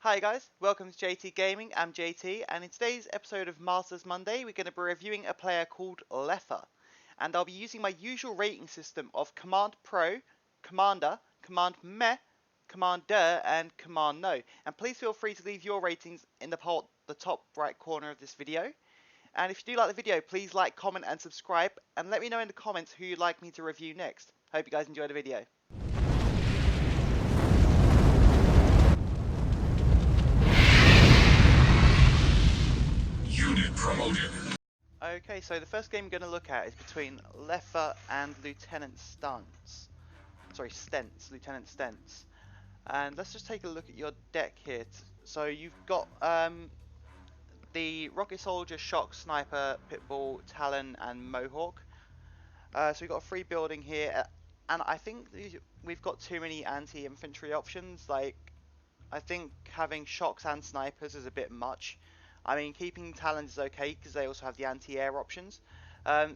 Hi guys, welcome to JayT Gaming. I'm JayT, and in today's episode of Masters Monday, we're going to be reviewing a player called Leffer, and I'll be using my usual rating system of Command Pro, Commander, Command Meh, Commander, and Command No. And please feel free to leave your ratings in the top right corner of this video. And if you do like the video, please like, comment, and subscribe, and let me know in the comments who you'd like me to review next. Hope you guys enjoy the video. Promoted. Okay, so the first game we're going to look at is between Leffer and Lieutenant Stents. Sorry, Stents, Lieutenant Stents. And let's just take a look at your deck here. So you've got the Rocket Soldier, Shock, Sniper, Pitbull, Talon, and Mohawk. So we've got a free building here, and I think we've got too many anti-infantry options. Like, I think having Shocks and Snipers is a bit much. I mean, keeping Talons is okay because they also have the anti-air options.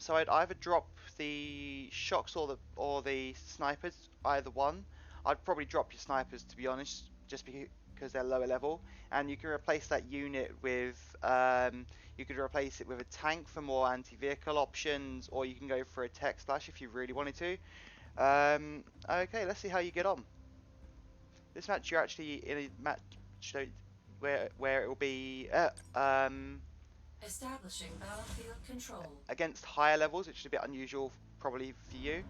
So I'd either drop the Shocks or the Snipers, either one. I'd probably drop your Snipers, to be honest, just because they're lower level, and you can replace that unit with you could replace it with a tank for more anti-vehicle options, or you can go for a tech slash if you really wanted to. Okay, let's see how you get on. This match, you're actually in a match where it will be establishing battlefield control against higher levels, which is a bit unusual probably for you.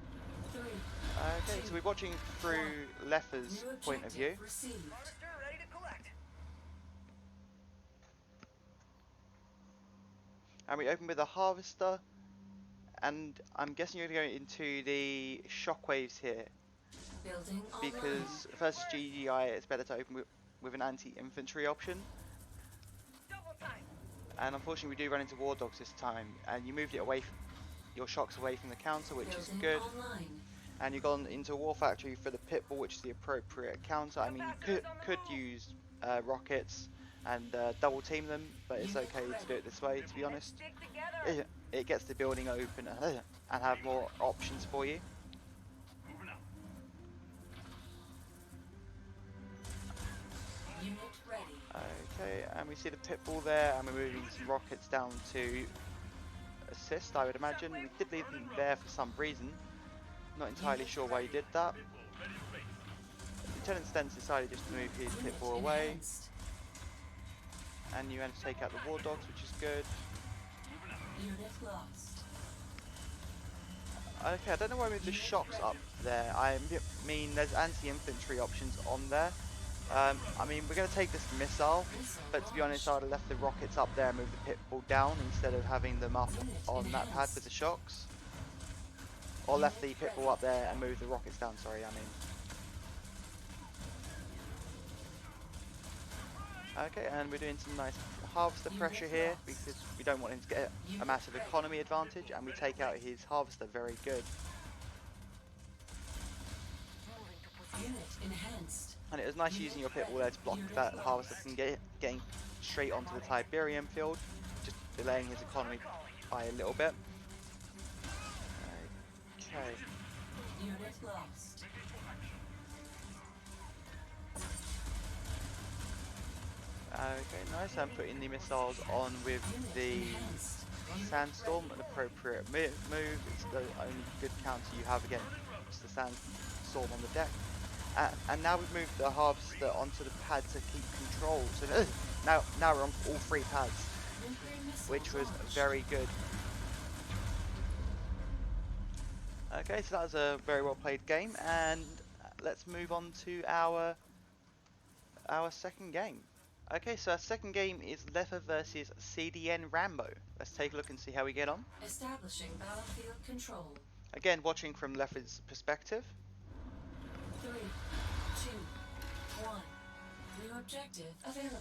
3, Okay, so we're watching through Leffer's point of view. received. Ready to collect. And we open with a harvester, and I'm guessing you're going to go into the shockwaves here, Building because versus GDI it's better to open with an anti-infantry option. Double time. And unfortunately we do run into war dogs this time, and you moved it away from your shocks away from the counter, which is good. And you've gone into a war factory for the Pitbull, which is the appropriate counter. I mean, you could use rockets and double team them, but it's okay to do it this way, to be honest. It gets the building open and have more options for you. Unit ready. Okay, and we see the Pitbull there, and we're moving some rockets down to assist, I would imagine. We did leave them there for some reason. Not entirely sure why you did that. Lieutenant Stents decided just to move his Pitbull away. And you managed to take out the war dogs, which is good. Unit lost. Okay, I don't know why I moved the shocks up there. I mean, there's anti-infantry options on there. I mean, we're going to take this missile, but to be honest, I would have left the rockets up there and moved the Pitbull down instead of having them up on that pad with the shocks. Or left the Pitbull up there and moved the rockets down, sorry, I mean. Okay, and we're doing some nice harvester pressure here because we don't want him to get a massive economy advantage, and we take out his harvester very good. Unit enhanced. And it was nice using your Pitbull there to block that harvester from getting straight onto the TIBERIUM field, just delaying his economy by a little bit. Okay. Unit lost. Okay, nice. I'm putting the missiles on with the Sandstorm, an appropriate move. It's the only good counter you have against the Sandstorm on the deck. And now we've moved the harvester onto the pad to keep control. So now we're on all three pads, which was very good. Okay, so that was a very well played game, and let's move on to our second game. Okay, so our second game is Leffer versus CDN Rambo. Let's take a look and see how we get on. Establishing battlefield control. Again, watching from Leffer's perspective. 3, 2, 1. New objective available.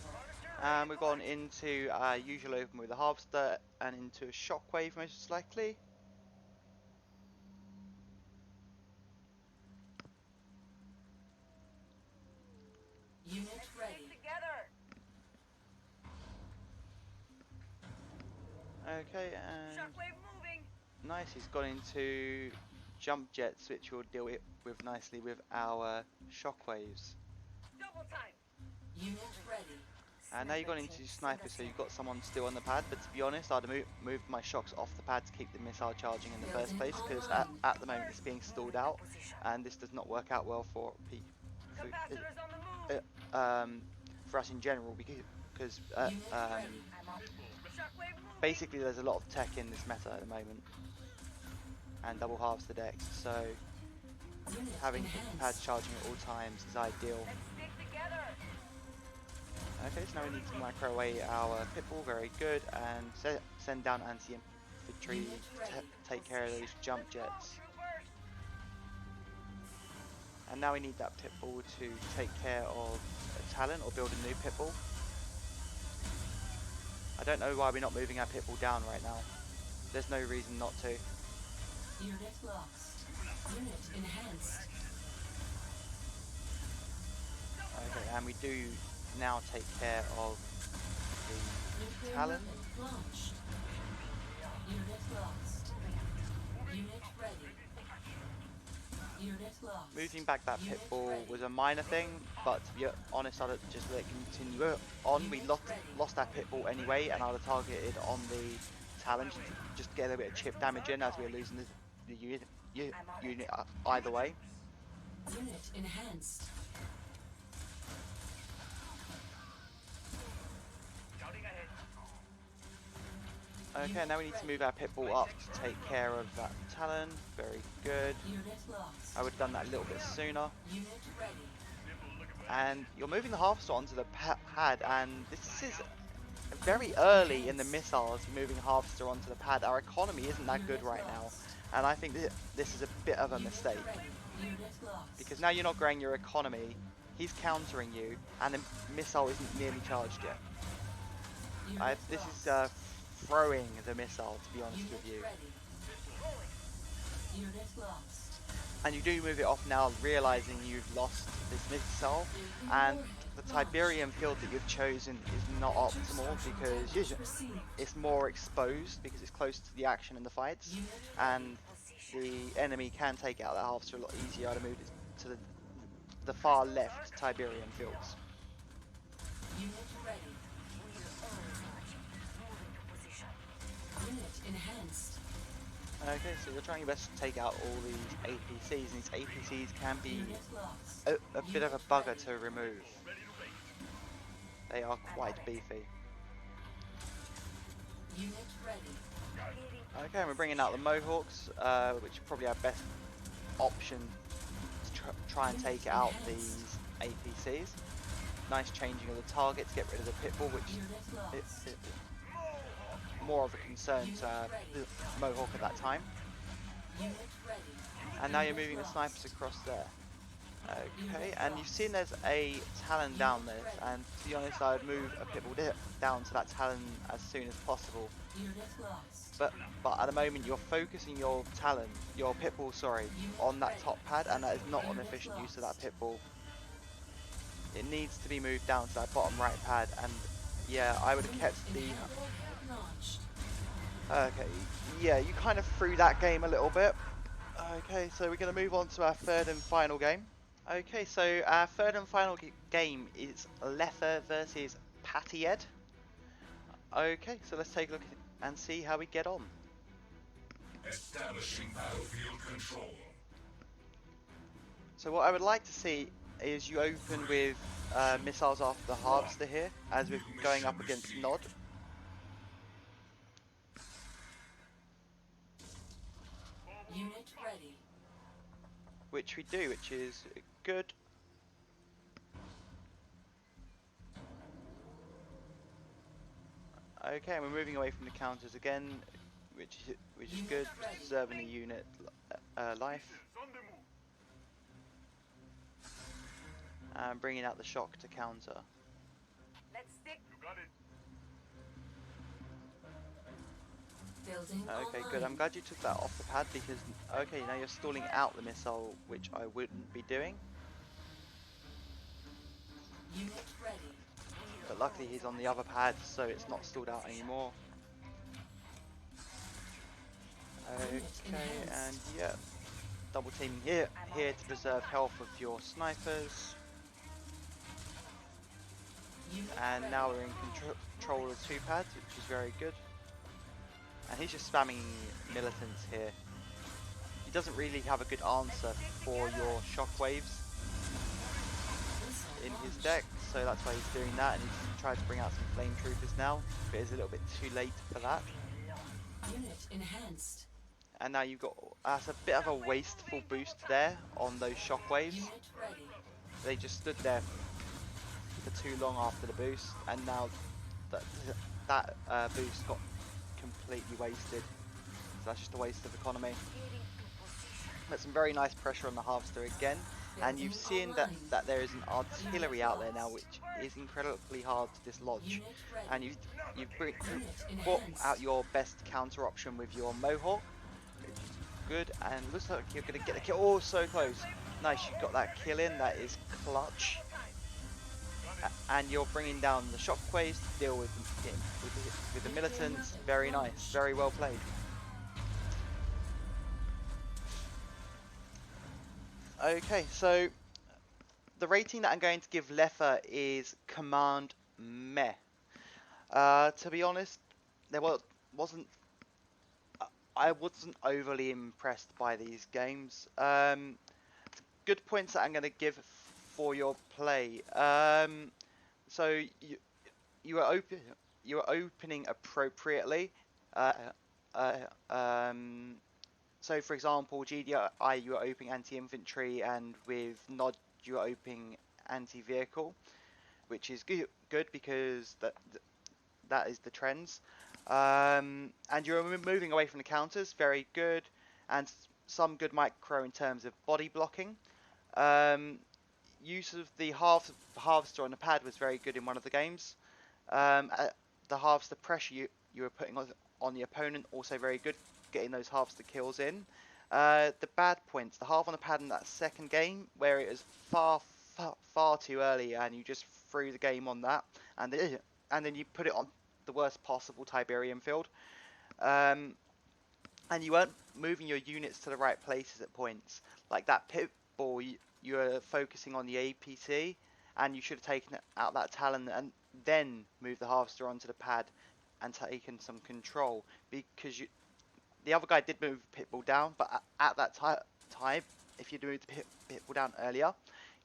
And we've gone into our usual open with a harvester and into a shockwave most likely. Unit ready. Okay, and nice, he's gone into jump jets, which we'll deal with nicely with our shockwaves. Double time. Unit ready. And now you've gone into sniper, so you've got someone still on the pad, but to be honest, I'd moved my shocks off the pad to keep the missile charging in the first place, because at the moment it's being stalled out, and this does not work out well for Capacitors on the move. for us in general, because Unit ready. I'm on. Shockwave moving. basically there's a lot of tech in this meta at the moment, and double halves the decks, so Unit having enhanced. pads charging at all times is ideal. Let's stick together. Okay, so now we need to micro away our pitbull, very good, and send down anti-infantry to take care of those jump Let's go, jets. troopers. And now we need that pitbull to take care of a talent or build a new pitbull. I don't know why we're not moving our pitbull down right now. There's no reason not to. Unit lost. Unit enhanced. Okay, and we do now take care of the Nuclear talent. weapon launched. Unit lost. Unit ready. Unit lost. Moving back that pitbull was a minor thing, but to be honest, I'd have just let it continue on. We lost that pitbull anyway, and I'd have targeted on the talent just to get a little bit of chip damage in, as we were losing the unit either way. Unit enhanced. Shouting ahead. Okay, now we need to move our pitbull up to take care of that talon. Very good. Unit lost. I would have done that a little bit sooner. Unit ready. And you're moving the harvester onto the pad, and this is very early in the missiles, moving harvester onto the pad. Our economy isn't that good right now, and I think this is a bit of a mistake, Unit lost. because now you're not growing your economy, he's countering you, and the missile isn't nearly charged yet. Unit This lost. is throwing the missile, to be honest Unit with you. ready. Unit lost. And you do move it off now, realizing you've lost this missile, and the Tiberium field that you've chosen is not optimal, because it's more exposed because it's close to the action and the fights, Unit and the enemy can take out that harvester a lot easier. I'd have moved it to the far left Tiberium fields. Unit ready. Unit enhanced. Okay, so you're trying your best to take out all these APCs, and these APCs can be Unit lost. a bit of a bugger to remove. They are quite beefy. Unit ready. Okay, and we're bringing out the Mohawks, which is probably our best option to try and take out these APCs. Nice changing of the target to get rid of the pitbull, which Unit lost. is more of a concern to the Mohawk at that time. Unit ready. And now you're moving the snipers across there. Okay, and you've seen there's a talon down there, and to be honest, I would move a pitbull down to that talon as soon as possible. Unit lost. But at the moment you're focusing your pitbull, sorry, on that top pad, and that is not an efficient use of that pitbull. It needs to be moved down to that bottom right pad, and yeah, I would have kept the. Launched. Okay, yeah, you kind of threw that game a little bit. Okay, so we're going to move on to our third and final game. Okay, so our third and final game is Leffer versus Pattyed. Okay, so let's take a look and see how we get on. Establishing battlefield control. So what I would like to see is you open with missiles after the harvester here, as we're going up against Nod. Unit ready. Which we do, which is good. Okay, and we're moving away from the counters again, which is good, preserving the unit life. And bringing out the shock to counter. Let's stick. You got it. Building Okay, online. good. I'm glad you took that off the pad, because okay, now you're stalling out the missile, which I wouldn't be doing. Unit ready. But luckily he's on the other pad, so it's not stalled out anymore. Okay, and yeah, double teaming here to preserve health of your snipers. Unit And ready. now we're in control of 2 pads, which is very good. And he's just spamming militants here. He doesn't really have a good answer for your shockwaves Missile in his launched. deck, so that's why he's doing that, and he's tried to bring out some flame troopers now, but it's a little bit too late for that. Unit enhanced. And now you've got, that's a bit of a wasteful boost there on those shockwaves. Unit ready. They just stood there for too long after the boost, and now that boost got completely wasted. So that's just a waste of economy. But some very nice pressure on the harvester again, and you've seen that there is an artillery out there now, which is incredibly hard to dislodge. Unit ready. And you've Unit brought enhanced. out your best counter option with your Mohawk, which is good, and looks like you're going to get the kill. Oh, so close. Nice, you got that kill in, that is clutch. And you're bringing down the shockwaves to deal with the militants. Very nice, very well played. Okay, so the rating that I'm going to give Leffer is Command Meh. To be honest, wasn't I wasn't overly impressed by these games. Good points that I'm going to give for your play. So you were opening appropriately. So for example, GDI you were opening anti-infantry, and with Nod you were opening anti-vehicle, which is good because that is the trends. And you're moving away from the counters, very good, and some good micro in terms of body blocking. Use of the harvester on the pad was very good in one of the games. The harvester pressure you were putting on the opponent, also very good, getting those harvester kills in. The bad points, the half on the pad in that second game, where it was far too early, and you just threw the game on that, and then you put it on the worst possible TIBERIUM field. And you weren't moving your units to the right places at points. Like that pit ball, you were focusing on the APC, and you should have taken out that Talon and then moved the harvester onto the pad and taken some control, because the other guy did move the pitbull down, but at that time, if you'd moved the pitbull down earlier,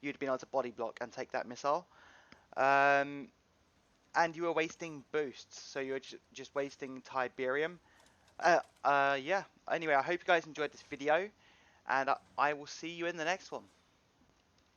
you'd been able to body block and take that missile. And you were wasting boosts, so you were just wasting TIBERIUM. Yeah, anyway, I hope you guys enjoyed this video, and I will see you in the next one.